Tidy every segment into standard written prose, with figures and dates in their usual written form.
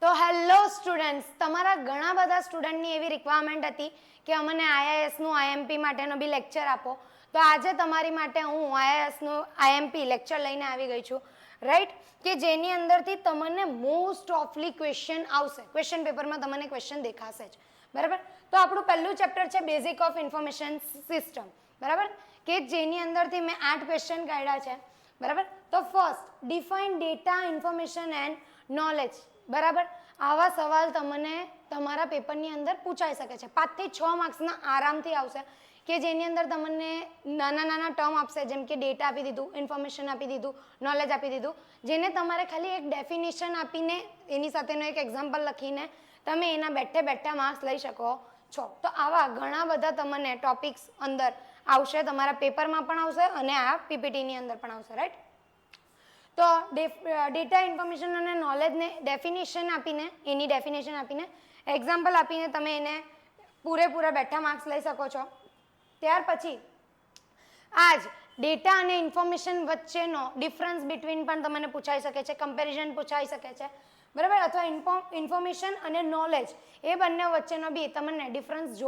તો hello students, તમારા ઘણા બધા સ્ટુડન્ટની એવી રિક્વાયરમેન્ટ હતી કે અમને આઈઆઈએસનું આઈએમપી માટેનો બી લેક્ચર આપો. તો આજે તમારી માટે હું આઈઆઈએસનું આઈએમપી લેક્ચર લઈને આવી ગઈ છું, રાઈટ, કે જેની અંદરથી તમને મોસ્ટ ઓફલી ક્વેશ્ચન આવશે. ક્વેશ્ચન પેપરમાં તમને ક્વેશ્ચન દેખાશે જ, બરાબર. તો આપણું પહેલું ચેપ્ટર છે બેઝિક ઓફ ઇન્ફોર્મેશન સિસ્ટમ, બરાબર, કે જેની અંદરથી મેં 8 ક્વેશ્ચન કાઢ્યા છે, બરાબર. તો first, define data, information and knowledge, બરાબર. આવા સવાલ તમને તમારા પેપરની અંદર પૂછાઈ શકે છે. 5 થી 6 માર્ક્સના આરામથી આવશે, કે જેની અંદર તમને નાના નાના ટર્મ આપશે, જેમ કે ડેટા આપી દીધું, ઇન્ફોર્મેશન આપી દીધું, નોલેજ આપી દીધું, જેને તમારે ખાલી એક ડેફિનેશન આપીને એની સાથેનો એક એક્ઝામ્પલ લખીને તમે એના બેઠા માર્ક્સ લઈ શકો છો. તો આવા ઘણા બધા તમને ટોપિક્સ અંદર આવશે, તમારા પેપરમાં પણ આવશે અને આ પીપીટીની અંદર પણ આવશે, રાઈટ. તો ડેટા, ઇન્ફોર્મેશન અને નોલેજને ડેફિનેશન આપીને, એની ડેફિનેશન આપીને, એક્ઝામ્પલ આપીને તમે એને પૂરેપૂરા બેઠા માર્ક્સ લઈ શકો છો. ત્યાર પછી આજ ડેટા અને ઇન્ફોર્મેશન વચ્ચેનો ડિફરન્સ બિટવીન પણ તમને પૂછાઈ શકે છે, કમ્પેરિઝન પૂછાઈ શકે છે, બરાબર. અથવા ઇન્ફોર્મેશન અને નોલેજ એ બંને વચ્ચેનો બી તમને ડિફરન્સ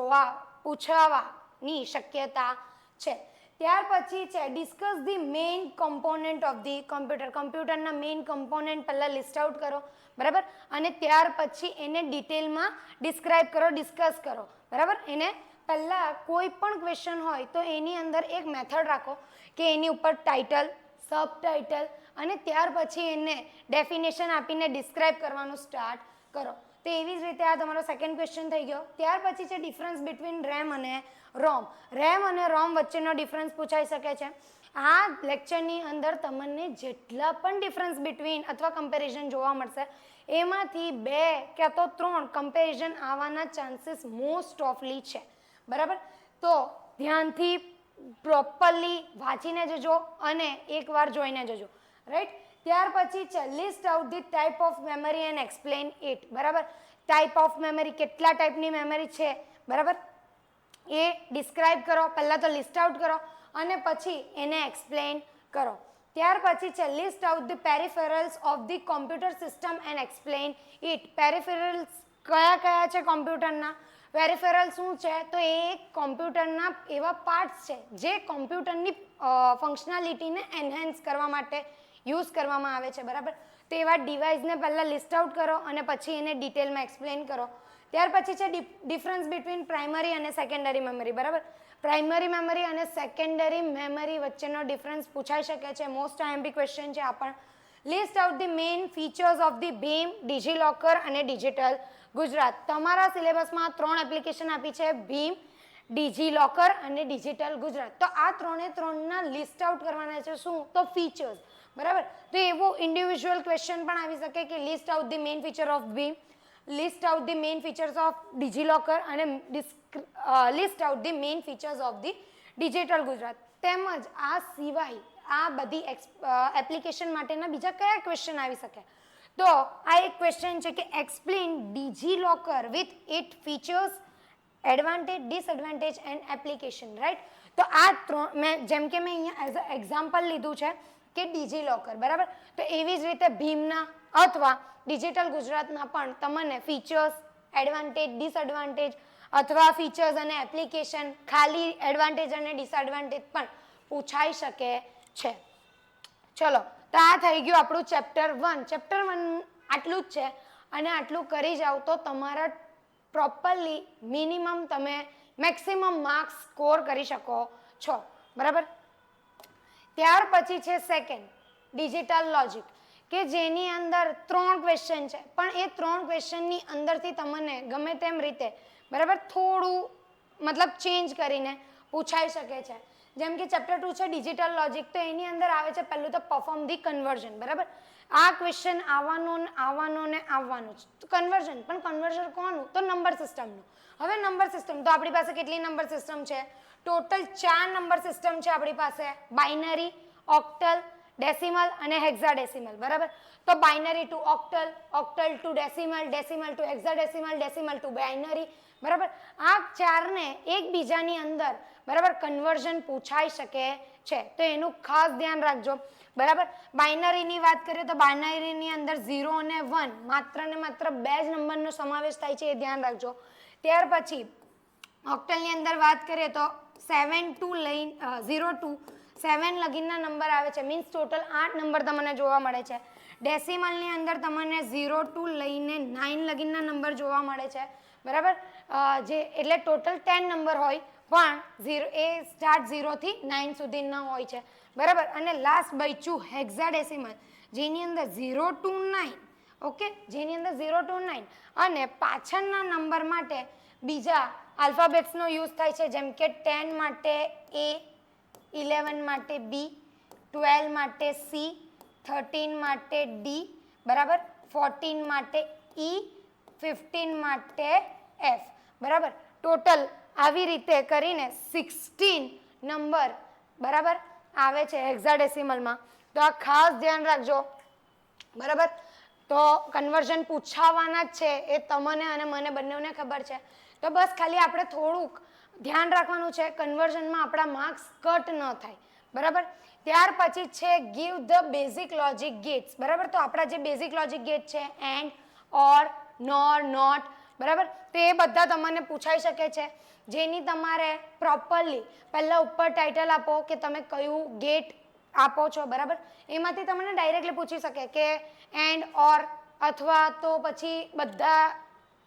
પૂછાવાની શક્યતા છે. ત્યાર પછી છે discuss the main component of the computer. કમ્પ્યુટરના મેઇન કમ્પોનન્ટ પહેલાં લિસ્ટ આઉટ કરો, બરાબર, અને ત્યાર પછી એને ડિટેલમાં ડિસ્ક્રાઇબ કરો, ડિસ્કસ કરો, બરાબર. એને પહેલાં કોઈ પણ ક્વેશ્ચન હોય તો એની અંદર એક મેથડ રાખો કે એની ઉપર ટાઇટલ, સબ ટાઇટલ અને ત્યાર પછી એને ડેફિનેશન આપીને ડિસ્ક્રાઇબ કરવાનું સ્ટાર્ટ કરો. તો એવી જ રીતે આ તમારો સેકન્ડ ક્વેશ્ચન થઈ ગયો. ત્યાર પછી છે ડિફરન્સ બિટવીન રેમ અને રોમ. રેમ અને રોમ વચ્ચેનો ડિફરન્સ પૂછાઈ શકે છે. આ લેક્ચરની અંદર તમને જેટલા પણ ડિફરન્સ બિટવીન અથવા કમ્પેરિઝન જોવા મળશે, એમાંથી 2 કે તો 3 કમ્પેરિઝન આવવાના ચાન્સીસ મોસ્ટ ઓફલી છે, બરાબર. તો ધ્યાનથી પ્રોપરલી વાંચીને જજો અને એકવાર જોઈને જજો, રાઈટ. ત્યાર પછી છે list out the type of memory and explain it, બરાબર. ટાઈપ ઓફ મેમરી, કેટલા ટાઈપની મેમરી છે, બરાબર, એ ડિસ્ક્રાઇબ કરો. પહેલાં તો લિસ્ટ આઉટ કરો અને પછી એને એક્સપ્લેન કરો. ત્યાર પછી છે list out the peripherals of the computer system and explain it. Peripherals કયા કયા છે કોમ્પ્યુટરના? પેરિફેરલ શું છે? તો એ એક કોમ્પ્યુટરના એવા પાર્ટ્સ છે જે કોમ્પ્યુટરની ફંક્શનાલિટીને એન્હાન્સ કરવા માટે યુઝ કરવામાં આવે છે, બરાબર. તો એવા ડિવાઇસને પહેલાં લિસ્ટ આઉટ કરો અને પછી એને ડિટેલમાં એક્સપ્લેન કરો. ત્યાર પછી છે ડિફરન્સ બિટવીન પ્રાઇમરી અને સેકન્ડરી મેમરી, બરાબર. પ્રાઇમરી મેમરી અને સેકન્ડરી મેમરી વચ્ચેનો ડિફરન્સ પૂછાઈ શકે છે. મોસ્ટ આઈએમપી ક્વેશ્ચન છે આ પણ. List out the main features of the ભીમ, ડિજીલોકર અને ડિજિટલ ગુજરાત. તમારા સિલેબસમાં 3 એપ્લિકેશન આપી છે, ભીમ, ડિજીલોકર અને ડિજિટલ ગુજરાત. તો આ 3ના લિસ્ટ આઉટ કરવાના છે. શું? તો ફીચર્સ, બરાબર. તો એવું ઇન્ડિવિજ્યુઅલ ક્વેશ્ચન પણ આવી શકે કે list out the main feature of ભીમ, list out the main features of DigiLocker અને list out the main features of the digital Gujarat. તેમજ આ સિવાય આ બધી એપ્લિકેશન માટેના બીજા કયા ક્વેશ્ચન આવી શકે? તો આ એક ક્વેશ્ચન છે કે explain DigiLocker with it features, advantage, disadvantage and application, right. તો આ જેમ કે મેં અહીંયા એઝ અ એક્ઝામ્પલ લીધું છે કે ડિજીલોકર, બરાબર. તો એવી જ રીતે ભીમના અથવા ડિજિટલ ગુજરાતના પણ તમને ફીચર્સ, એડવાન્ટેજ, ડિસએડવાન્ટેજ અથવા ફીચર્સ અને એપ્લિકેશન, ખાલી એડવાન્ટેજ અને ડિસએડવાન્ટેજ પણ પૂછાઈ શકે છે. ચલો, તો આ થઈ ગયું આપણું ચેપ્ટર 1. ચેપ્ટર 1 આટલું જ છે અને આટલું કરી જાઓ તો તમારા પ્રોપરલી મિનિમમ તમે મેક્સિમમ માર્ક્સ સ્કોર કરી શકો છો, બરાબર. ત્યાર પછી છે સેકન્ડ, ડિજિટલ લોજિક, કે જેની અંદર 3 ક્વેશ્ચન છે, પણ એ 3 ક્વેશ્ચનની અંદરથી તમને ગમે તેમ રીતે, બરાબર, થોડું મતલબ ચેન્જ કરીને પૂછાઈ શકે છે. જેમ કે ચેપ્ટર 2 છે ડિજિટલ લોજિક, તો એની અંદર આવે છે પહેલું તો પરફોર્મ ધી કન્વર્ઝન, બરાબર. આ ક્વેશ્ચન આવવાનું જ કન્વર્ઝન, પણ કન્વર્ઝન કોનું? તો નંબર સિસ્ટમનું. હવે નંબર સિસ્ટમ, તો આપણી પાસે કેટલી નંબર સિસ્ટમ છે? ટોટલ 4 નંબર સિસ્ટમ છે આપણી પાસે. બાઇનરી, ઓક્ટલ, ડેસિમલ અને હેક્સાડેસિમલ, બરાબર. તો binary to octal, octal to decimal, decimal to hexadecimal, decimal to binary, બરાબર. આ 4ને એકબીજાની અંદર, બરાબર, કન્વર્ઝન પૂછાઈ શકે છે, તો એનું ખાસ ધ્યાન રાખજો, બરાબર. બાઇનરીની વાત કરીએ તો બાઇનરીની અંદર 0 અને 1 માત્ર ને માત્ર 2 જ નંબરનો સમાવેશ થાય છે, એ ધ્યાન રાખજો. ત્યાર પછી ઓક્ટલની અંદર વાત કરીએ તો 7 to 0 to 7 લગીનના નંબર આવે છે, મીન્સ ટોટલ 8 નંબર તમને જોવા મળે છે. ડેસિમલની અંદર તમને 0 to લઈને 9 લગીનના નંબર જોવા મળે છે, બરાબર. એટલે ટોટલ 10 નંબર હોય, પણ એ સ્ટાર્ટ 0 થી 9 સુધીના હોય છે, બરાબર. અને લાસ્ટ બચ્યું હેક્સાડેસિમલ, જેની અંદર 0 to 9, ઓકે, જેની અંદર 0 to 9 અને પાછળના નંબર માટે બીજા આલ્ફાબેટ્સનો યુઝ થાય છે, જેમ કે 10 માટે A, 11 માટે B, 12 માટે C, 13 માટે D, બરાબર, 14 માટે E, 15 માટે F, બરાબર. ટોટલ આવી રીતે કરીને 16 નંબર, બરાબર, આવે છે હેક્સાડેસિમલમાં. તો આ ખાસ ધ્યાન રાખજો, બરાબર. તો કન્વર્ઝન પૂછાવાના જ છે, એ તમને અને મને બંનેને ખબર છે. તો બસ ખાલી આપણે થોડુંક ધ્યાન રાખવાનું છે, કન્વર્ઝનમાં આપણા માર્ક્સ કટ ન થાય, બરાબર. ત્યાર પછી છે give the basic logic gates, બરાબર. તો આપણા જે બેઝિક લોજિક ગેટ છે એન્ડ, ઓર, નોર, નોટ, બરાબર, તો એ બધા તમને પૂછાઈ શકે છે, જેની તમારે પ્રોપરલી પહેલાં ઉપર ટાઇટલ આપો કે તમે કયું ગેટ આપો છો, બરાબર. એમાંથી તમને ડાયરેક્ટલી પૂછી શકે કે એન્ડ, ઓર, અથવા તો પછી બધા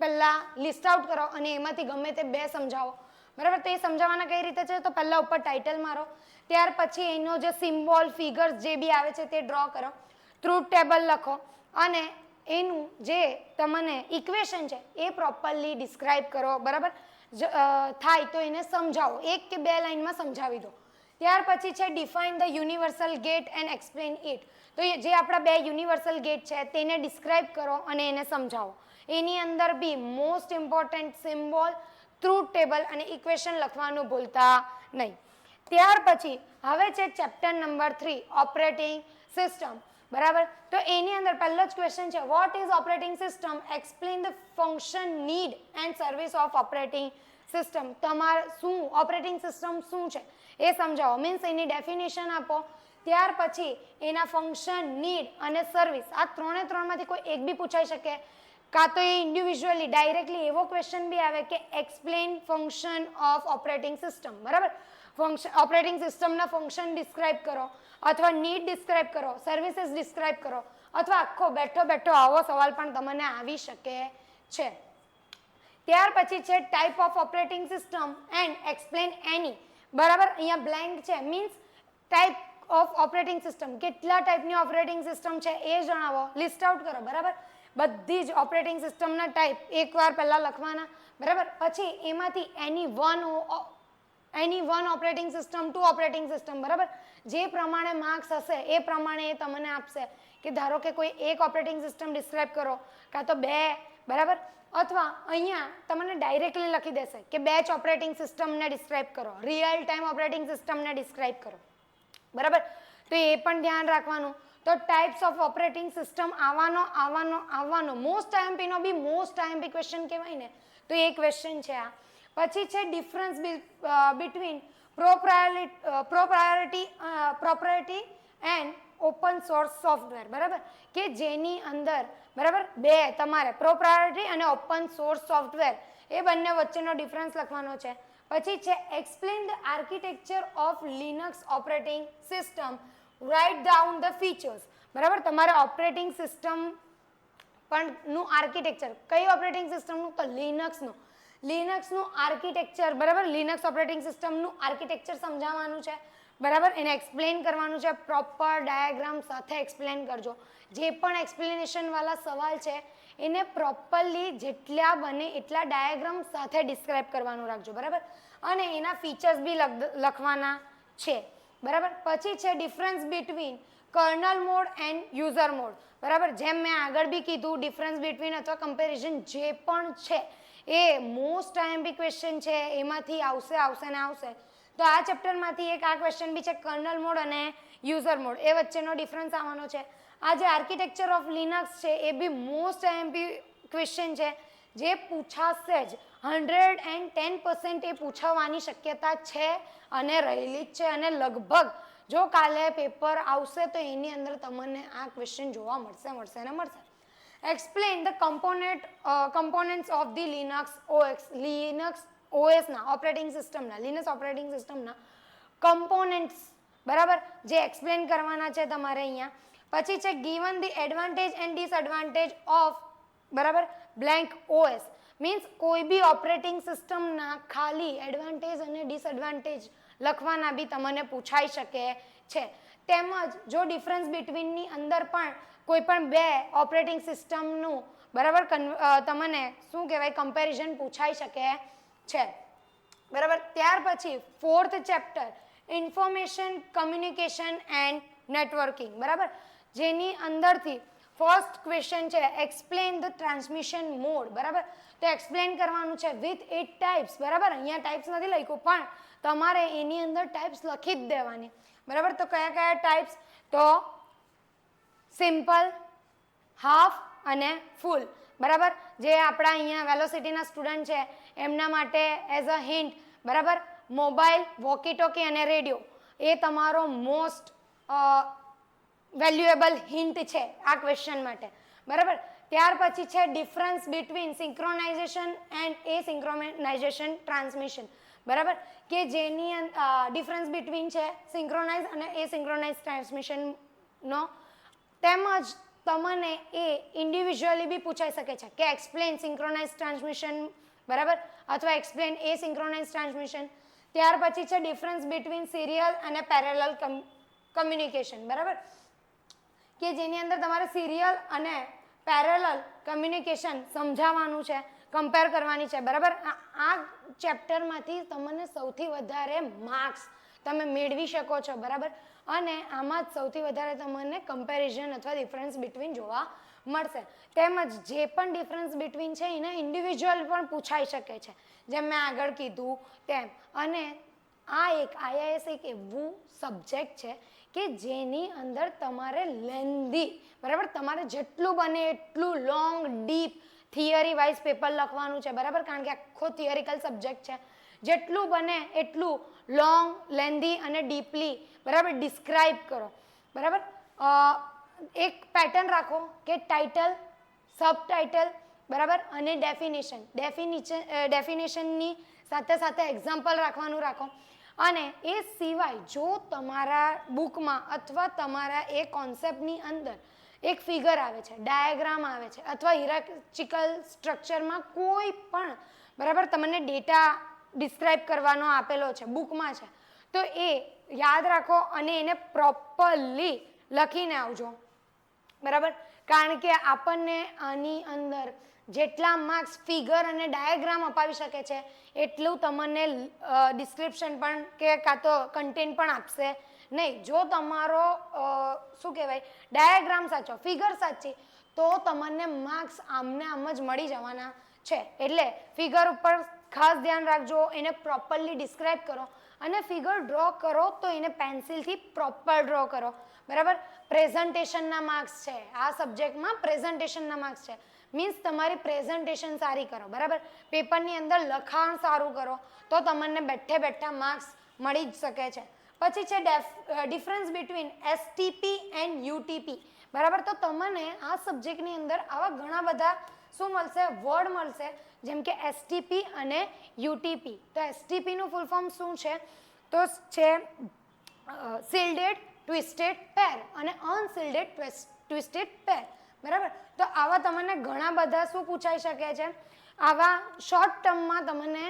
પહેલાં લિસ્ટ આઉટ કરો અને એમાંથી ગમે તે બે સમજાવો, બરાબર. તો એ સમજાવવાના કઈ રીતે છે, તો પહેલાં ઉપર ટાઇટલ મારો, ત્યાર પછી એનો જે સિમ્બોલ, ફિગર્સ જે બી આવે છે તે ડ્રો કરો, ટ્રુથ ટેબલ લખો અને એનું જે તમને ઇક્વેશન છે એ પ્રોપરલી ડિસ્ક્રાઇબ કરો, બરાબર. થાય તો એને સમજાવો, 1 કે 2 લાઇનમાં સમજાવી દો. ત્યાર પછી છે define the universal gate and explain it, તો જે આપણા 2 યુનિવર્સલ ગેટ છે તેને ડિસ્ક્રાઇબ કરો અને એને સમજાવો. એની અંદર બી most important symbol, truth table અને ઇક્વેશન લખવાનું ભૂલતા નહીં. ત્યાર પછી હવે છે ચેપ્ટર નંબર 3 ઓપરેટિંગ સિસ્ટમ, બરાબર. તો એની અંદર પહેલો જ ક્વેશ્ચન છે what is operating system, explain the function, need and service of operating system. તમારે શું ઓપરેટિંગ સિસ્ટમ શું છે એ સમજાવો, મીન્સ એની ડેફિનેશન આપો. ત્યાર પછી એના ફંક્શન, નીડ અને સર્વિસ, આ ત્રણેમાંથી કોઈ એક બી પૂછાઈ શકે, કાં તો એ ઇન્ડિવિજ્યુઅલી ડાયરેક્ટલી એવો ક્વેશ્ચન બી આવે કે explain function of operating system, બરાબર. ઓપરેટિંગ સિસ્ટમના ફંક્શન ડિસ્ક્રાઇબ કરો, અથવા નીડ ડિસ્ક્રાઇબ કરો, સર્વિસીસ ડિસ્ક્રાઇબ કરો, અથવા આખો બેઠો આવો સવાલ પણ તમને આવી શકે છે. ત્યાર પછી છે type of operating system and explain એની, બરાબર. અહીંયા બ્લેન્ક છે, means type of operating system, કેટલા ટાઈપની ઓપરેટિંગ સિસ્ટમ છે એ જણાવો, લિસ્ટ આઉટ કરો, બરાબર. બધી જ ઓપરેટિંગ સિસ્ટમના ટાઈપ એકવાર પહેલાં લખવાના, બરાબર. પછી એમાંથી એની one operating system, 2 operating system, બરાબર. જે પ્રમાણે માર્ક્સ હશે એ પ્રમાણે એ તમને આપશે કે ધારો કે કોઈ એક ઓપરેટિંગ સિસ્ટમ ડિસ્ક્રાઇબ કરો, કાં તો 2, બરાબર. અથવા અહીંયા તમને ડાયરેક્ટલી લખી દેશે કે બેચ ઓપરેટિંગ સિસ્ટમને ડિસ્ક્રાઇબ કરો, રિયલ ટાઈમ ઓપરેટિંગ સિસ્ટમને ડિસ્ક્રાઇબ કરો, બરાબર. તો એ પણ ધ્યાન રાખવાનું. તો ટાઈપ્સ ઓફ ઓપરેટિંગ સિસ્ટમ આવવાનો મોસ્ટ આઈએમપીનો બી મોસ્ટ આઈએમપી ક્વેશ્ચન કહેવાય ને, તો એ ક્વેશ્ચન છે આ. પછી છે difference between proprietary and open source software, બરાબર. કે જેની અંદર, બરાબર, બે તમારે પ્રોપ્રાયોરિટી અને ઓપન સોર્સ સોફ્ટવેર એ બંને વચ્ચેનો ડિફરન્સ લખવાનો છે. પછી છે explain the architecture of Linux operating system, write down the features, બરાબર. તમારે ઓપરેટિંગ સિસ્ટમ પણ નું આર્કિટેક્ચર, કઈ ઓપરેટિંગ સિસ્ટમનું, તો લિનક્સનું આર્કિટેક્ચર, બરાબર. લિનક્સ ઓપરેટિંગ સિસ્ટમનું આર્કિટેક્ચર સમજાવવાનું છે, બરાબર. એને એક્સપ્લેન કરવાનું છે, પ્રોપર ડાયાગ્રામ સાથે એક્સપ્લેન કરજો. જે પણ એક્સપ્લેનેશન વાળા સવાલ છે એને પ્રોપરલી જેટલા બને એટલા ડાયાગ્રામ સાથે ડિસ્ક્રાઇબ કરવાનું રાખજો, બરાબર. અને એના ફીચર્સ બી લખવાના છે, બરાબર. પછી છે difference between kernel mode and user mode, બરાબર. જેમ મેં આગળ બી કીધું, ડિફરન્સ બિટવીન અથવા કમ્પેરિઝન જે પણ છે એ મોસ્ટ આઈએમપી ક્વેશ્ચન છે, એમાંથી આવશે. તો આ ચેપ્ટરમાંથી એક આ ક્વેશ્ચન બી છે, કર્નલ મોડ અને યુઝર મોડ, એ વચ્ચેનો ડિફરન્સ આવવાનો છે. આ જે આર્કિટેક્ચર ઓફ લિનક્સ છે એ બી મોસ્ટ આઈએમપી ક્વેશ્ચન છે, જે પૂછાશે જ, 110% એ પૂછાવાની શક્યતા છે અને રહેલી જ છે, અને લગભગ જો કાલે પેપર આવશે તો એની અંદર તમને આ ક્વેશ્ચન જોવા મળશે. Explain the components of the Linux ઓએસના ઓપરેટિંગ સિસ્ટમના લિનક્સ ઓપરેટિંગ સિસ્ટમના કમ્પોનન્ટ્સ, બરાબર, જે એક્સપ્લેન કરવાના છે તમારે અહીંયા. પછી છે given the advantage and disadvantage of, બરાબર, બ્લેન્ક ઓએસ. મીન્સ કોઈ બી ઓપરેટિંગ સિસ્ટમના ખાલી એડવાન્ટેજ અને ડિસએડવાન્ટેજ લખવાના બી તમને પૂછાઈ શકે છે. તેમજ જો ડિફરન્સ બિટવીનની અંદર પણ કોઈ પણ બે ઓપરેટિંગ સિસ્ટમનું, બરાબર, તમને શું કહેવાય કમ્પેરિઝન પૂછાઈ શકે છે, બરાબર. ત્યાર પછી 4th chapter information communication and networking, બરાબર, જેની અંદરથી ફર્સ્ટ ક્વેશ્ચન છે એક્સપ્લેન ધ ટ્રાન્સમિશન મોડ, બરાબર. તો એક્સપ્લેન કરવાનું છે વિથ 8 ટાઈપ્સ, બરાબર. અહીંયા ટાઈપ્સ નથી લખ્યું પણ તમારે એની અંદર ટાઈપ્સ લખી જ દેવાની, બરાબર. તો કયા કયા ટાઈપ્સ? તો સિમ્પલ, હાફ અને ફૂલ, બરાબર. જે આપણા અહીંયા વેલોસિટીના સ્ટુડન્ટ છે એમના માટે એઝ અ હિન્ટ, બરાબર, મોબાઈલ, વોકી ટોકી અને રેડિયો એ તમારો મોસ્ટ વેલ્યુએબલ હિન્ટ છે આ ક્વેશ્ચન માટે, બરાબર. ત્યાર પછી છે difference between synchronization and asynchronization transmission, બરાબર, કે જેની ડિફરન્સ બિટવીન છે સિંક્રોનાઇઝ અને એસિંક્રોનાઇઝ ટ્રાન્સમિશનનો. તેમજ તમને એ ઇન્ડિવિજ્યુઅલી બી પૂછાઈ શકે છે કે એક્સપ્લેન સિંક્રોનાઇઝ ટ્રાન્સમિશન, બરાબર, અથવા એક્સપ્લેન એસિંક્રોનાઇઝ ટ્રાન્સમિશન. ત્યાર પછી છે ડિફરન્સ બિટવીન સિરિયલ અને પેરેલલ કમ્યુનિકેશન, બરાબર, કે જેની અંદર તમારે સિરિયલ અને પેરેલલ કમ્યુનિકેશન સમજાવવાનું છે, કમ્પેર કરવાની છે, બરાબર. આ ચેપ્ટરમાંથી તમને સૌથી વધારે માર્ક્સ તમે મેળવી શકો છો, બરાબર. અને આમાં જ સૌથી વધારે તમને કમ્પેરિઝન અથવા ડિફરન્સ બિટવીન જોવા મળશે. તેમજ જે પણ ડિફરન્સ બિટવીન છે એને ઇન્ડિવિજ્યુઅલ પણ પૂછાઈ શકે છે, જેમ મેં આગળ કીધું તેમ. અને આ આઈઆઈએસ એક એવું સબ્જેક્ટ છે કે જેની અંદર તમારે લેન્ધી, બરાબર, તમારે જેટલું બને એટલું long deep theory wise paper લખવાનું છે, બરાબર, કારણ કે આખો થિયરિકલ સબ્જેક્ટ છે. જેટલું બને એટલું લોંગ, લેન્ધી અને ડીપલી, બરાબર, ડિસ્ક્રાઇબ કરો, બરાબર. એક પેટર્ન રાખો કે ટાઇટલ, સબ ટાઇટલ, બરાબર, અને ડેફિનેશનની સાથે સાથે એક્ઝામ્પલ રાખો. અને એ સિવાય જો તમારા બુકમાં અથવા તમારા એ કોન્સેપ્ટની અંદર એક ફિગર આવે છે, ડાયાગ્રામ આવે છે, અથવા હિરાર્ચિકલ સ્ટ્રક્ચરમાં કોઈ પણ, બરાબર, તમને ડેટા ડિસ્ક્રાઇબ કરવાનો આપેલો છે બુકમાં છે, તો એ યાદ રાખો અને એને પ્રોપરલી લખીને આવજો, બરાબર. કારણ કે આપણને આની અંદર જેટલા માર્ક્સ ફિગર અને ડાયાગ્રામ અપાવી શકે છે એટલું તમને ડિસ્ક્રિપ્શન પણ કે કાં તો કન્ટેન્ટ પણ આપશે નહીં. જો તમારો શું કહેવાય ડાયાગ્રામ સાચો, ફિગર સાચી, તો તમને માર્ક્સ આમને આમ જ મળી જવાના છે. એટલે ફિગર ઉપર ખાસ ધ્યાન રાખજો, એને પ્રોપરલી ડિસ્ક્રાઇબ કરો. અને ફિગર ડ્રો કરો તો એને પેન્સિલથી પ્રોપર ડ્રો કરો, બરાબર. પ્રેઝન્ટેશનના માર્ક્સ છે આ સબ્જેક્ટમાં, પ્રેઝન્ટેશનના માર્ક્સ છે. મીન્સ તમારી પ્રેઝન્ટેશન સારી કરો, બરાબર, પેપરની અંદર લખાણ સારું કરો તો તમને બેઠા માર્ક્સ મળી જ શકે છે. પછી છે difference between STP and UTP, બરાબર. તો તમને આ સબ્જેક્ટની અંદર આવા ઘણા બધા શું મળશે, વર્ડ મળશે, જેમ કે એસટીપી અને યુટીપી. તો એસટીપીનું ફૂલ ફોર્મ શું છે? તો છે શિલ્ડેડ ટ્વિસ્ટેડ પેર અને અનશિલ્ડેડ ટ્વિસ્ટેડ પેર, બરાબર. તો આવા તમને ઘણા બધા શું પૂછાઈ શકે છે, આવા શોર્ટ ટર્મમાં તમને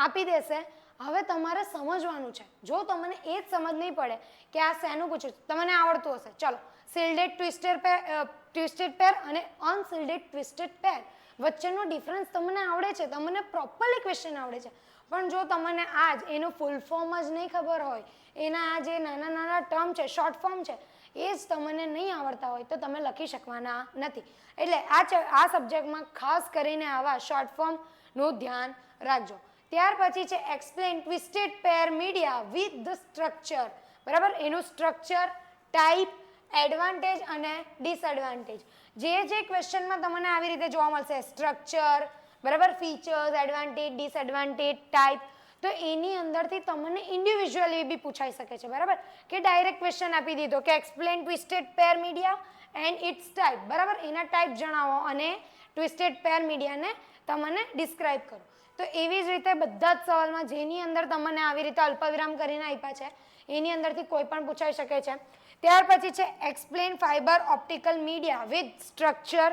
આપી દેશે. હવે તમારે સમજવાનું છે. જો તમને એ જ સમજ નહીં પડે કે આ શેનું પૂછ્યું, તમને આવડતું હશે, ચલો, શિલ્ડેડ ટ્વિસ્ટેડ પેર અને અનશિલ્ડેડ ટ્વિસ્ટેડ પેર વચ્ચેનો ડિફરન્સ તમને આવડે છે, તમને પ્રોપરલી ક્વેશ્ચન આવડે છે. પણ જો તમને આજ એનું ફૂલ ફોર્મ જ નહીં ખબર હોય, એના આ જે નાના ટર્મ છે, શોર્ટ ફોર્મ છે, એ જ તમને નહીં આવડતા હોય તો તમે લખી શકવાના નથી. એટલે આ સબ્જેક્ટમાં ખાસ કરીને આવા શોર્ટ ફોર્મનું ધ્યાન રાખજો. ત્યાર પછી છે explain twisted pair media with the structure, બરાબર. એનું સ્ટ્રક્ચર, ટાઈપ, એડવાન્ટેજ અને ડિસએડવાન્ટેજ. જે ક્વેશ્ચનમાં તમને આવી રીતે જોવા મળશે, સ્ટ્રક્ચર, બરાબર, ફીચર્સ, એડવાન્ટેજ, ડિસએડવાન્ટેજ, ટાઈપ, તો તો એની અંદરથી તમને ઇન્ડિવિજ્યુઅલી બી પૂછાઈ શકે છે, બરાબર, કે ડાયરેક્ટ ક્વેશ્ચન આપી દીધો કે explain twisted pair media and its type, બરાબર, એના ટાઈપ જણાવો અને ટ્વિસ્ટેડ પેર મીડિયાને તમને ડિસ્ક્રાઇબ કરો. તો એવી જ રીતે બધા જ સવાલમાં જેની અંદર તમને આવી રીતે અલ્પવિરામ કરીને આપ્યા છે એની અંદરથી કોઈ પણ પૂછાઈ શકે છે. ત્યાર પછી છે explain fibre optical media with structure,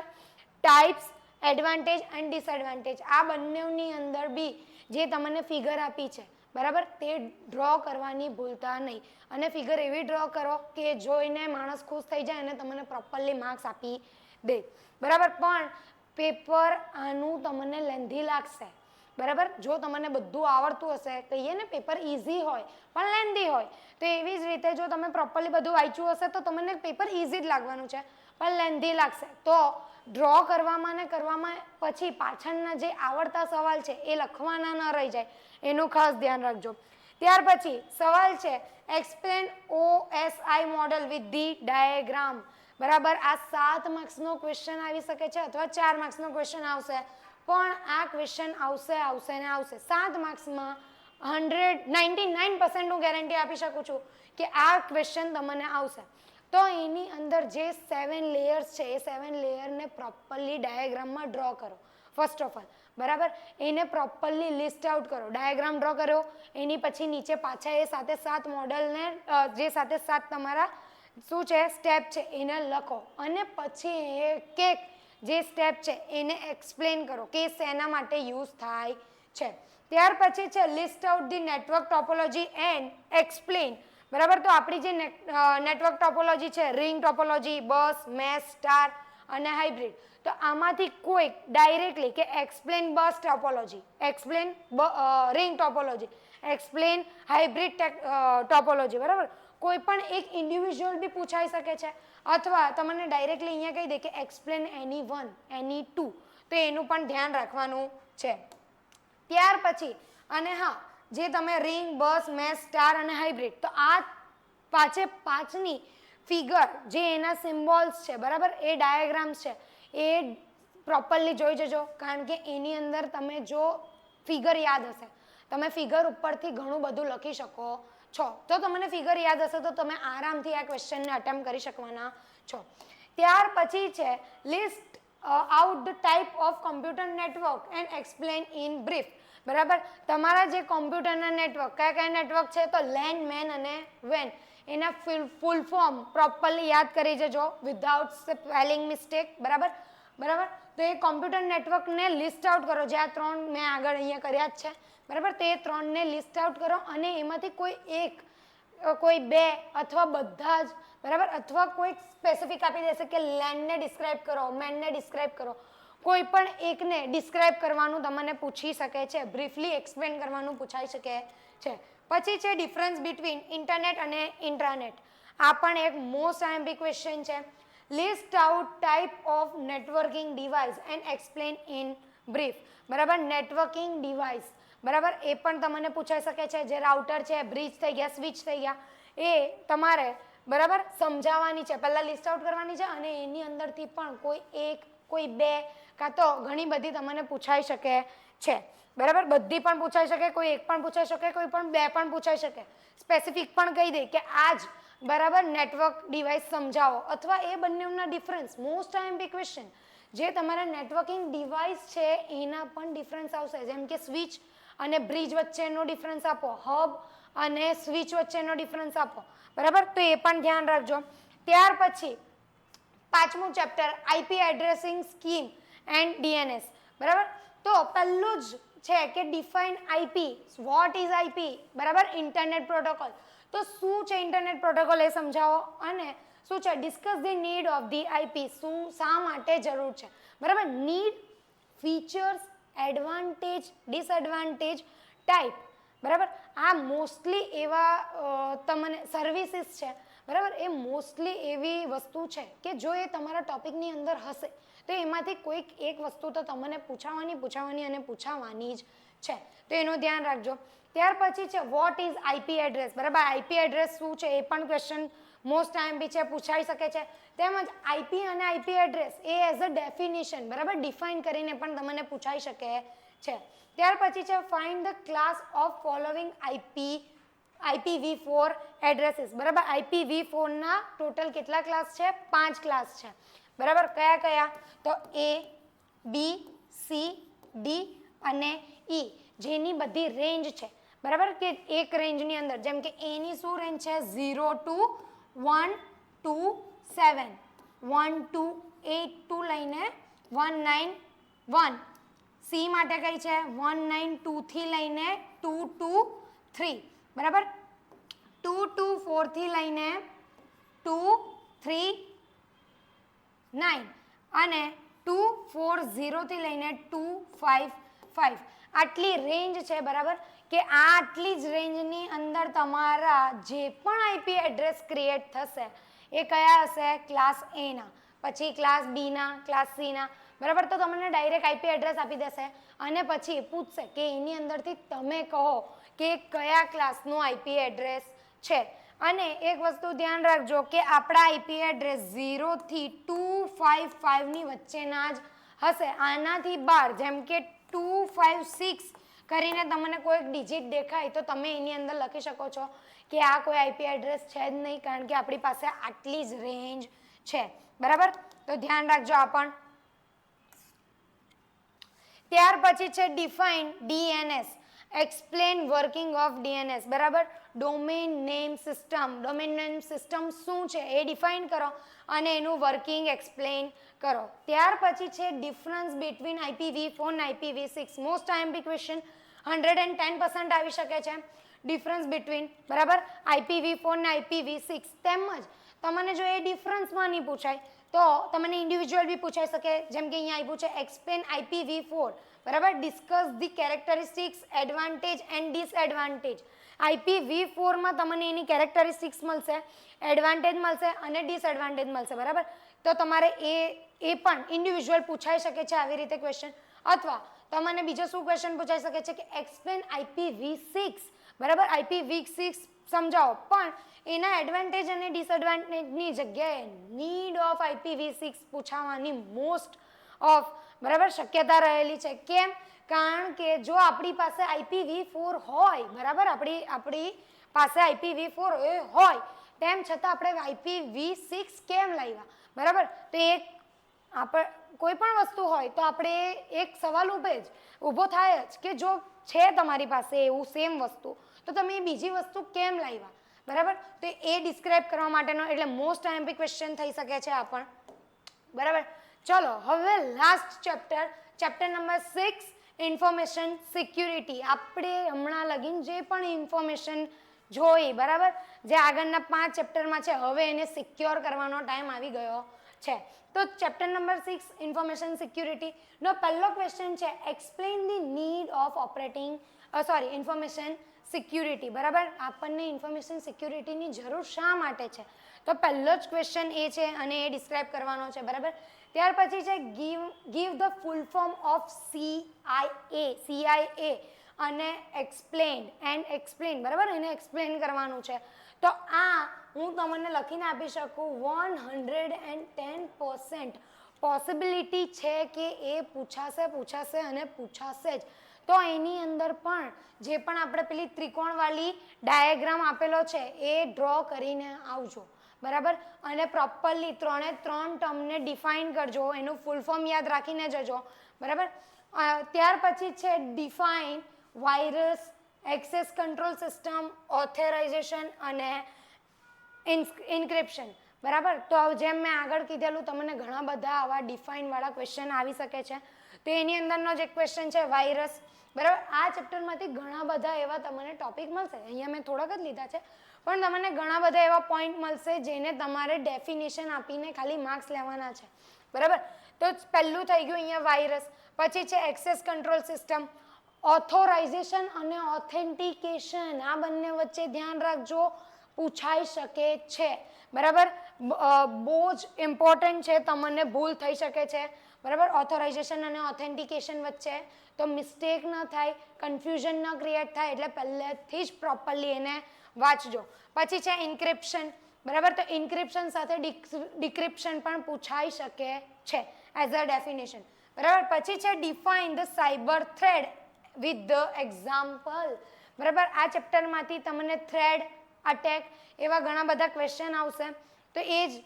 types, advantage and disadvantage. આ બંનેની અંદર બી જે તમને ફિગર આપી છે, બરાબર, તે ડ્રો કરવાની ભૂલતા નહીં અને ફિગર એવી ડ્રો કરો કે જોઈને માણસ ખુશ થઈ જાય અને તમને પ્રોપરલી માર્ક્સ આપી દે, બરાબર. પણ પેપર આનું તમને લેન્ધી લાગશે, બરાબર. જો તમને બધું આવડતું હશે, કહીએ ને પેપર ઇઝી હોય પણ લેન્ધી હોય, તો એવી જ રીતે જો તમે પ્રોપરલી બધું વાંચ્યું હશે તો તમને પેપર ઇઝી જ લાગવાનું છે પણ લેન્ધી લાગશે. તો ડ્રો કરવામાં ને કરવામાં પછી પાછળના જે આવડતા સવાલ છે એ લખવાના ન રહી જાય, એનું ખાસ ધ્યાન રાખજો. ત્યાર પછી સવાલ છે explain OSI model with the diagram, બરાબર. આ 7 માર્ક્સનો ક્વેશ્ચન આવી શકે છે અથવા 4 માર્ક્સનો ક્વેશ્ચન આવશે, પણ આ ક્વેશ્ચન આવશે ને આવશે. 7 માર્ક્સમાં 99% હું ગેરંટી આપી શકું છું કે આ ક્વેશ્ચન તમને આવશે. તો એની અંદર જે 7 લેયર્સ છે એ 7 લેયરને પ્રોપરલી ડાયાગ્રામમાં ડ્રો કરો ફર્સ્ટ ઓફ ઓલ, બરાબર. એને પ્રોપરલી લિસ્ટ આઉટ કરો, ડાયાગ્રામ ડ્રો કરો, એની પછી નીચે પાછા એ 7 મોડલને જે 7 તમારા શું છે સ્ટેપ છે એને લખો અને પછી એક જે સ્ટેપ છે એને એક્સપ્લેન કરો કે શેના માટે યુઝ થાય છે. ત્યાર પછી છે list out the network topology and explain, બરાબર. તો આપણી જે નેટવર્ક ટોપોલોજી છે, ring topology, bus, mesh, star અને હાઇબ્રિડ, તો આમાંથી કોઈ ડાયરેક્ટલી કે explain bus topology, explain ring topology, explain hybrid topology, બરાબર, કોઈ પણ એક ઇન્ડિવિજ્યુઅલ બી પૂછાઈ શકે છે અથવા તમને ડાયરેક્ટલી અહીંયા કહી દે કે એક્સપ્લેન એની 1, એની 2, તો એનું પણ ધ્યાન રાખવાનું છે. ત્યાર પછી અને હા, જે તમે રિંગ, બસ, મેશ, સ્ટાર અને હાઇબ્રિડ, તો આ 5ની ફિગર જે એના સિમ્બોલ્સ છે, બરાબર, એ ડાયાગ્રામ્સ છે, એ પ્રોપરલી જોઈ જજો, કારણ કે એની અંદર તમે જો ફિગર યાદ હશે, તમે ફિગર ઉપરથી ઘણું બધું લખી શકો છો. તો તમને ફિગર યાદ હશે તો તમે આરામથી આ ક્વેશ્ચનને અટેમ્પ્ટ કરી શકવાના છો. ત્યાર પછી છે list out the type of computer network and explain in brief, બરાબર. તમારા જે કોમ્પ્યુટરના નેટવર્ક કયા નેટવર્ક છે, તો લેન, મેન અને વેન, એના ફૂલ ફોર્મ પ્રોપરલી યાદ કરી જજો વિધાઉટ સ્પેલિંગ મિસ્ટેક, બરાબર. તો એ કોમ્પ્યુટર નેટવર્કને લિસ્ટ આઉટ કરો, જે આ 3 મેં આગળ અહીંયા કર્યા જ છે, બરાબર. તો એ 3ને લિસ્ટ આઉટ કરો અને એમાંથી કોઈ એક, કોઈ 2 અથવા બધા જ, બરાબર, અથવા કોઈ સ્પેસિફિક આપી દેશે કે લેનને ડિસ્ક્રાઇબ કરો, મેનને ડિસ્ક્રાઇબ કરો, કોઈ પણ એકને ડિસ્ક્રાઇબ કરવાનું તમને પૂછી શકે છે, બ્રીફલી એક્સપ્લેન કરવાનું પૂછાઈ શકે છે. પછી છે ડિફરન્સ બિટવીન ઇન્ટરનેટ અને ઇન્ટ્રાનેટ. આ પણ એક મોસ્ટ આઈએમપી ક્વેશ્ચન છે. List out type of networking device and explain in brief, બરાબર. નેટવર્કિંગ ડિવાઇસ, બરાબર, એ પણ તમને પૂછાઈ શકે છે. જે રાઉટર છે, બ્રિજ થઈ ગયા, સ્વિચ થઈ ગયા, એ તમારે, બરાબર, સમજાવવાની છે, પહેલાં લિસ્ટ આઉટ કરવાની છે અને એની અંદરથી પણ કોઈ એક, કોઈ 2 કાં તો ઘણી બધી તમને પૂછાઈ શકે છે, બરાબર. બધી પણ પૂછાઈ શકે, કોઈ એક પણ પૂછાઈ શકે, કોઈ પણ 2 પણ પૂછાઈ શકે. સ્પેસિફિક પણ કહી દે કે આ જ, બરાબર, નેટવર્ક ડિવાઇસ સમજાવો અથવા એ બંનેના ડિફરન્સ. મોસ્ટ આઈએમપી ક્વેશ્ચન જે તમારા નેટવર્કિંગ ડિવાઇસ છે એના પણ ડિફરન્સ આવશે, જેમ કે સ્વિચ અને બ્રિજ વચ્ચેનો ડિફરન્સ આપો, હબ અને સ્વિચ વચ્ચેનો ડિફરન્સ આપો, બરાબર. તો એ પણ ધ્યાન રાખજો. ત્યાર પછી 5મું chapter I P addressing scheme and DNS, બરાબર. તો પહેલું જ છે કે define I P, what is I P, બરાબર, ઇન્ટરનેટ પ્રોટોકોલ. તો શું છે ઇન્ટરનેટ પ્રોટોકોલ એ સમજાવો અને શું છે discuss the need of the IP, શું શા માટે જરૂર છે, બરાબર. Need, features, advantage, disadvantage, type, બરાબર. આ મોસ્ટલી એવા તમને સર્વિસીસ છે, બરાબર, એ મોસ્ટલી એવી વસ્તુ છે કે જો એ તમારા ટોપિકની અંદર હશે તો એમાંથી કોઈક એક વસ્તુ તો તમને પૂછાવવાની જ છે, તો એનું ધ્યાન રાખજો. ત્યાર પછી છે વોટ ઇઝ આઈપી એડ્રેસ, બરાબર. આઈપી એડ્રેસ શું છે એ પણ ક્વેશ્ચન મોસ્ટ આઈએમપી છે, પૂછાઈ શકે છે. તેમજ આઈપી અને IP address A as a definition, બરાબર, ડિફાઇન કરીને પણ તમને પૂછાઈ શકે છે. ત્યાર પછી છે find the class of following IPv4 addresses. બરાબર, IPv4 ના ટોટલ કેટલા ક્લાસ છે? 5 ક્લાસ છે. બરાબર, કયા કયા? તો A, B, C, D અને E, જેની બધી રેન્જ છે. બરાબર, કે એક રેન્જની અંદર, જેમ કે A ની શું રેન્જ છે? 0 to 127, 1282 લઈને 191. C માટે કઈ છે? 192 થી લઈને 223. બરાબર, 224 થી લઈને 239 અને 240 થી લઈને 255. આટલી રેન્જ છે. બરાબર, કે આટલી જ રેન્જની અંદર તમારા જે પણ આઈપી એડ્રેસ ક્રિએટ થશે એ કયા હશે? ક્લાસ A ના, પછી ક્લાસ B ના, ક્લાસ C ના. બરાબર, તો તમને ડાયરેક્ટ આઈપી એડ્રેસ આપી દેશે અને પછી પૂછશે કે એની અંદરથી તમે કહો કે કયા ક્લાસનું આઈપી એડ્રેસ છે. અને એક વસ્તુ ધ્યાન રાખજો કે આપણા આઈપી એડ્રેસ 0 થી 255 ની વચ્ચેના જ હશે. આનાથી બહાર, જેમ કે 256 કરીને તમને કોઈ ડિજિટ દેખાય તો તમે એની અંદર લખી શકો છો કે આ કોઈ આઈપી એડ્રેસ છે જ નહીં, કારણ કે આપણી પાસે આટલી જ રેન્જ છે. બરાબર, તો ધ્યાન રાખજો આ પણ. ત્યાર પછી છે define DNS, explain working of DNS. બરાબર, domain name system. Domain name system શું છે એ ડિફાઇન કરો અને એનું વર્કિંગ એક્સપ્લેન કરો. ત્યાર પછી છે ડિફરન્સ બિટવીન IPv4 અને IPv6. મોસ્ટ IMP ક્વેશ્ચન 110% આવી શકે છે. ડિફરન્સ બિટવીન, બરાબર, IPv4 અને IPv6. તેમજ તમને જો એ ડિફરન્સમાં નહીં પૂછાય તો તમને ઇન્ડિવિજ્યુઅલ બી પૂછાઈ શકે. જેમ કે અહીંયા આપ્યું છે એક્સપ્લેન IPv4. બરાબર, discuss the characteristics, advantage and disadvantage. IPv4 માં તમને એની કેરેક્ટરિસ્ટિક્સ મળશે, એડવાન્ટેજ મળશે અને ડિસએડવાન્ટેજ મળશે. બરાબર, તો તમારે એ પણ ઇન્ડિવિજ્યુઅલ પૂછાઈ શકે છે આવી રીતે ક્વેશ્ચન. અથવા તમને બીજો શું ક્વેશ્ચન પૂછાઈ શકે છે કે એક્સપ્લેન IPv6. બરાબર, IPv6 સમજાવો, પણ એના એડવાન્ટેજ અને ડિસએડવાન્ટેજની જગ્યાએ નીડ ઓફ IPv6 પૂછાવાની મોસ્ટ ઓફ, બરાબર, શક્યતા રહેલી છે. કેમ? કારણ કે જો આપણી પાસે IPv4 હોય, બરાબર, આપણી પાસે IPv4 હોય તેમ છતાં આપણે IPv6 કેમ લાવ્યા? બરાબર, તો કોઈ પણ વસ્તુ હોય તો આપણે એક સવાલ ઊભો થાય જ કે જો છે તમારી પાસે એવું સેમ વસ્તુ તો તમે એ બીજી વસ્તુ કેમ લાવ્યા? બરાબર, તો એ ડિસ્ક્રાઇબ કરવા માટેનો એટલે મોસ્ટ IMP ક્વેશ્ચન થઈ શકે છે આ પણ. બરાબર, ચલો હવે last chapter number 6, information security. આપણે હમણાં લગીન જે પણ ઇન્ફોર્મેશન જોઈ, બરાબર, જે આગળના 5 ચેપ્ટરમાં છે, હવે એને સિક્યોર કરવાનો ટાઈમ આવી ગયો છે. તો ચેપ્ટર નંબર 6, ઇન્ફોર્મેશન સિક્યુરિટી નો પહેલો ક્વેશ્ચન છે explain the need of information security. બરાબર, આપણને ઇન્ફોર્મેશન સિક્યુરિટીની જરૂર શા માટે છે? તો પહેલો જ ક્વેશ્ચન એ છે અને એ ડિસ્ક્રાઇબ કરવાનો છે. બરાબર, ત્યાર પછી છે give the full form of CIA અને એક્સપ્લેન. બરાબર, એને એક્સપ્લેન કરવાનું છે. તો આ હું તમને લખીને આપી શકું 110% પોસિબિલિટી છે કે એ પૂછાશે અને પૂછાશે જ. તો એની અંદર પણ જે પણ આપણે પેલી ત્રિકોણવાળી ડાયાગ્રામ આપેલો છે એ ડ્રો કરીને આવજો. બરાબર, અને પ્રોપરલી 3 ટર્મને ડિફાઇન કરજો, એનું ફૂલ ફોર્મ યાદ રાખીને જજો. બરાબર, ત્યાર પછી છે define virus, access control system, authorization અને ઇન્ક્રિપ્શન. બરાબર, તો જેમ મેં આગળ કીધેલું તમને ઘણા બધા આવા ડિફાઇન વાળા ક્વેશ્ચન આવી શકે છે. તો એની અંદરનો જ એક ક્વેશ્ચન છે વાયરસ. બરાબર, આ ચેપ્ટરમાંથી ઘણા બધા એવા તમને ટોપિક મળશે. અહીંયા મેં થોડાક જ લીધા છે, પણ તમને ઘણા બધા એવા પોઈન્ટ મળશે જેને તમારે ડેફિનેશન આપીને ખાલી માર્ક્સ લેવાના છે. બરાબર, તો પહેલું થઈ ગયું અહીંયા વાયરસ. પછી છે એક્સેસ કંટ્રોલ સિસ્ટમ, ઓથોરાઇઝેશન અને ઓથેન્ટિકેશન. આ બંને વચ્ચે ધ્યાન રાખજો, પૂછાઈ શકે છે. બરાબર, બહુ જ ઇમ્પોર્ટન્ટ છે, તમને ભૂલ થઈ શકે છે. બરાબર, ઓથોરાઇઝેશન અને ઓથેન્ટિકેશન વચ્ચે, તો મિસ્ટેક ન થાય, કન્ફ્યુઝન ન ક્રિએટ થાય, એટલે પહેલેથી જ પ્રોપરલી એને વાંચજો. પછી છે ઇન્ક્રિપ્શન. બરાબર, તો ઇન્ક્રિપ્શન સાથે ડિક્રિપ્શન પણ પૂછાઈ શકે છે એઝ અ ડેફિનેશન. બરાબર. પછી છે define the cyber thread with the example. બરાબર. આ ચેપ્ટરમાંથી તમને થ્રેડ, અટેક એવા ઘણા બધા ક્વેશ્ચન આવશે, તો એ જ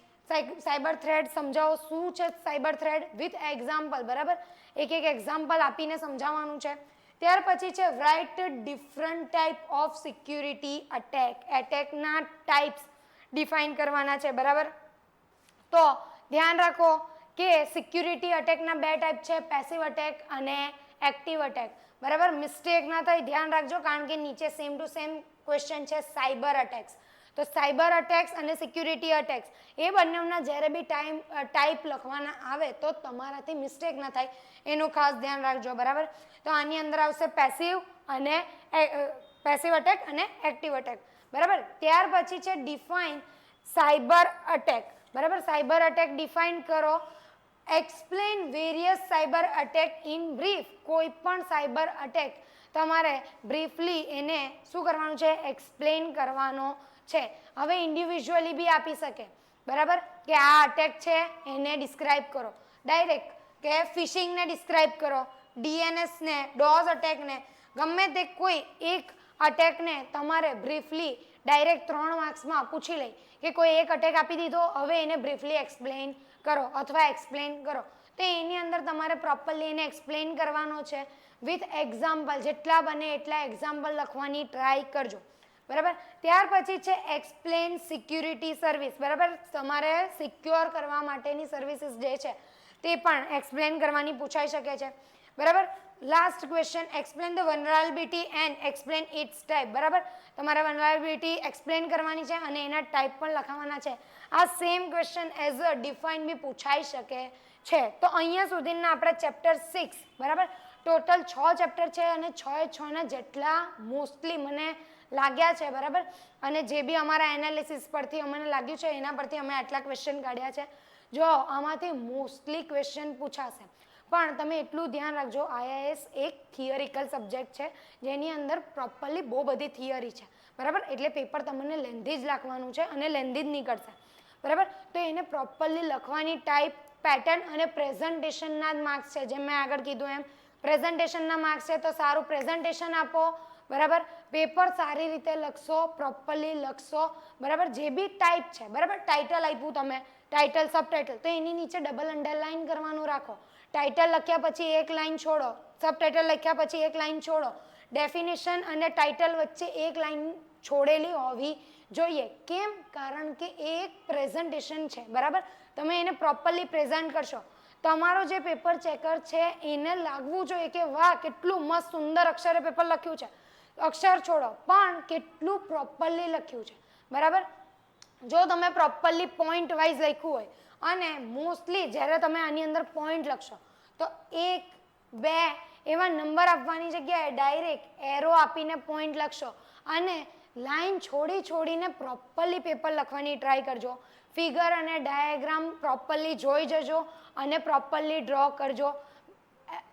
સાયબર થ્રેડ સમજાવો, શું છે સાયબર થ્રેડ વિથ એક્ઝામ્પલ. બરાબર. એક એક એક્ઝામ્પલ આપીને સમજાવવાનું છે. ત્યાર પછી છે write different type of security attack. એટેકના ટાઈપ્સ ડિફાઇન કરવાના છે. બરાબર. તો ધ્યાન રાખો કે સિક્યુરિટી અટેકના બે ટાઈપ છે, પેસિવ અટેક અને એક્ટિવ અટેક. બરાબર. મિસ્ટેક ના થાય, ધ્યાન રાખજો, કારણ કે નીચે સેમ ટુ સેમ ક્વેશ્ચન છે સાયબર અટેક્સ. તો સાયબર અટેક્સ અને સિક્યુરિટી અટેક્સ એ બંનેના જ્યારે બી ટાઈપ લખવાના આવે તો તમારાથી મિસ્ટેક ના થાય એનું ખાસ ધ્યાન રાખજો. બરાબર. તો આની અંદર આવશે પેસિવ અટેક અને એક્ટિવ અટેક. બરાબર. ત્યાર પછી છે ડિફાઇન સાયબર અટેક. બરાબર. સાયબર અટેક ડિફાઇન કરો. Explain various cyber attack in brief. કોઈ પણ સાયબર અટેક તમારે બ્રીફલી એને શું કરવાનું છે, એક્સપ્લેન કરવાનો છે. હવે ઇન્ડિવિજ્યુઅલી બી આપી શકે. બરાબર. કે આ અટેક છે એને ડિસ્ક્રાઇબ કરો. ડાયરેક્ટ કે ફિશિંગને ડિસ્ક્રાઇબ કરો, ડીએનએસને, ડોઝ અટેકને, ગમે તે કોઈ એક અટેકને તમારે બ્રીફલી ડાયરેક્ટ 3 માર્ક્સમાં પૂછી લે કે કોઈ એક અટેક આપી દીધો, હવે એને બ્રીફલી એક્સપ્લેન કરો અથવા એક્સપ્લેન કરો. તો એની અંદર તમારે પ્રોપરલી એને એક્સપ્લેન કરવાનો છે વિથ એક્ઝામ્પલ. જેટલા બને એટલા એક્ઝામ્પલ લખવાની ટ્રાય કરજો. બરાબર. ત્યાર પછી છે એક્સપ્લેન સિક્યુરિટી સર્વિસ. બરાબર. તમારે સિક્યોર કરવા માટેની સર્વિસીસ જે છે તે પણ એક્સપ્લેન કરવાની પૂછાઈ શકે છે. બરાબર. Last question, explain the vulnerability and explain its type. બરાબર. તમારે વનરાબિલિટી એક્સપ્લેન કરવાની છે અને એના ટાઈપ પણ લખાવવાના છે. આ same question as a define બી પૂછાઈ શકે છે. તો અહીંયા સુધીના આપણે ચેપ્ટર 6. બરાબર. ટોટલ 6 ચેપ્ટર છે અને 6 ના જેટલા મોસ્ટલી મને લાગ્યા છે. બરાબર. અને જે બી અમારા એનાલિસિસ પરથી અમને લાગ્યું છે એના પરથી અમે આટલા ક્વેશ્ચન કાઢ્યા છે. જો આમાંથી મોસ્ટલી ક્વેશ્ચન પૂછાશે, પણ તમે એટલું ધ્યાન રાખજો, આઈઆઈએસ એક થિયરિકલ સબ્જેક્ટ છે જેની અંદર પ્રોપરલી બહુ બધી થિયરી છે. બરાબર. એટલે પેપર તમને લેન્ધી જ લખવાનું છે અને લેન્ધી જ નીકળશે. બરાબર. તો એને પ્રોપરલી લખવાની ટાઈપ, પેટર્ન અને પ્રેઝન્ટેશનના જ માર્ક્સ છે. જેમ મેં આગળ કીધું એમ પ્રેઝન્ટેશનના માર્ક્સ છે, તો સારું પ્રેઝન્ટેશન આપો. બરાબર. પેપર સારી રીતે લખશો, પ્રોપરલી લખશો. બરાબર. જે બી ટાઈપ છે, બરાબર, ટાઇટલ આપ્યું તમે, ટાઇટલ, સબટાઇટલ, તો એની નીચે ડબલ અંડરલાઇન કરવાનું રાખો. ટાઇટલ લખ્યા પછી એક લાઇન છોડો, સબટાઇટલ લખ્યા પછી એક લાઇન છોડો. ડેફિનેશન અને ટાઇટલ વચ્ચે એક લાઇન છોડેલી હોવી જોઈએ. કેમ? કારણ કે એ એક પ્રેઝન્ટેશન છે. બરાબર. તમે એને પ્રોપરલી પ્રેઝન્ટ કરશો, તમારો જે પેપર ચેકર છે એને લાગવું જોઈએ કે વાહ કેટલું મસ્ત સુંદર અક્ષરે પેપર લખ્યું છે. અક્ષર છોડો, પણ કેટલું પ્રોપરલી લખ્યું છે. બરાબર. જો તમે પ્રોપરલી પોઈન્ટ વાઇઝ લખ્યું હોય, અને મોસ્ટલી જ્યારે તમે આની અંદર પોઈન્ટ લખશો તો 1, 2 એવા નંબર આપવાની જગ્યાએ ડાયરેક્ટ એરો આપીને પોઈન્ટ લખશો અને લાઈન છોડીને પ્રોપરલી પેપર લખવાની ટ્રાય કરજો. ફિગર અને ડાયાગ્રામ પ્રોપરલી જોઈ જજો અને પ્રોપરલી ડ્રો કરજો.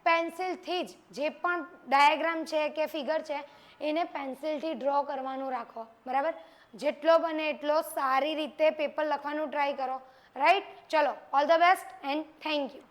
પેન્સિલથી જ જે પણ ડાયાગ્રામ છે કે ફિગર છે એને પેન્સિલથી ડ્રો કરવાનું રાખો. બરાબર. જેટલો બને એટલો સારી રીતે પેપર લખવાનું ટ્રાય કરો. રાઈટ. ચલો, all the best and thank you.